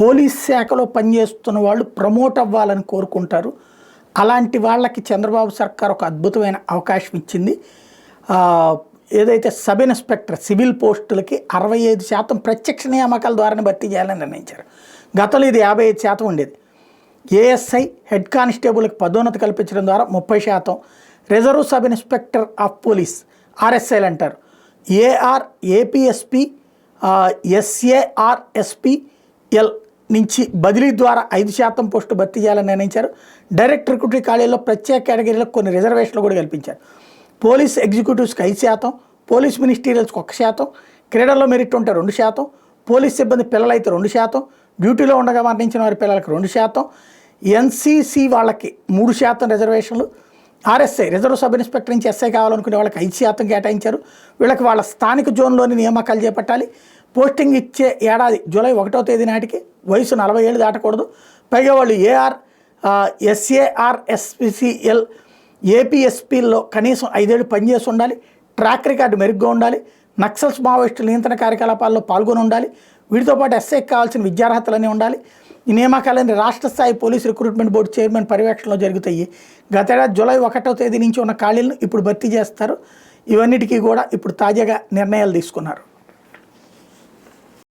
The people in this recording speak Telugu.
పోలీస్ శాఖలో పనిచేస్తున్న వాళ్ళు ప్రమోట్ అవ్వాలని కోరుకుంటారు. అలాంటి వాళ్ళకి చంద్రబాబు సర్కార్ ఒక అద్భుతమైన అవకాశం ఇచ్చింది. ఏదైతే సబ్ ఇన్స్పెక్టర్ సివిల్ పోస్టులకి 65% ప్రత్యక్ష నియామకాల ద్వారానే భర్తీ చేయాలని నిర్ణయించారు. గతంలో ఇది 55% ఉండేది. ఏఎస్ఐ హెడ్ కానిస్టేబుల్కి పదోన్నతి కల్పించడం ద్వారా 30%, reserve sub inspector of police ఆర్ఎస్ఐలు అంటారు, ఏపీఎస్పీ, ఎస్ఏఆర్ఎస్పీఎల్ నుంచి బదిలీ ద్వారా 5% పోస్టు భర్తీ చేయాలని నిర్ణయించారు. డైరెక్ట్ రిక్రూటరీ ఖాళీల్లో ప్రత్యేక కేటగిరీలకు కొన్ని రిజర్వేషన్లు కూడా కల్పించారు. పోలీస్ ఎగ్జిక్యూటివ్స్కి 5%, పోలీస్ మినిస్టీరియల్స్కి 1%, క్రీడల్లో మెరిట్ ఉంటే 2%, పోలీస్ సిబ్బంది పిల్లలైతే 2%, డ్యూటీలో ఉండగా మరణించిన వారి పిల్లలకి 2%, ఎన్సీసీ వాళ్ళకి 3% రిజర్వేషన్లు, ఆర్ఎస్ఐ రిజర్వ్ సబ్ ఇన్స్పెక్టర్ నుంచి ఎస్ఐ కావాలనుకునే వాళ్ళకి 5% కేటాయించారు. వీళ్ళకి వాళ్ళ స్థానిక జోన్లోని నియామకాలు చేపట్టాలి. పోస్టింగ్ ఇచ్చే ఏడాది జూలై 1వ తేదీ నాటికి వయసు 40 ఏళ్ళు దాటకూడదు. పైగా వాళ్ళు ఎస్ఏఆర్ఎస్పీసీఎల్, ఏపీఎస్పీల్లో కనీసం 5 ఏళ్ళు పనిచేసి ఉండాలి. ట్రాక్ రికార్డు మెరుగ్గా ఉండాలి. నక్సల్స్ మావోయిస్టుల నియంత్రణ కార్యకలాపాల్లో పాల్గొని ఉండాలి. వీటితో పాటు ఎస్ఐకి కావాల్సిన విద్యార్హతలన్నీ ఉండాలి. ఈ నియామకాలన్నీ రాష్ట్ర స్థాయి పోలీసు రిక్రూట్మెంట్ బోర్డు చైర్మన్ పర్యవేక్షణలో జరుగుతాయి. గతేడాది జూలై 1వ తేదీ నుంచి ఉన్న ఖాళీలను ఇప్పుడు భర్తీ చేస్తారు. ఇవన్నిటికీ కూడా ఇప్పుడు తాజాగా నిర్ణయాలు తీసుకున్నారు.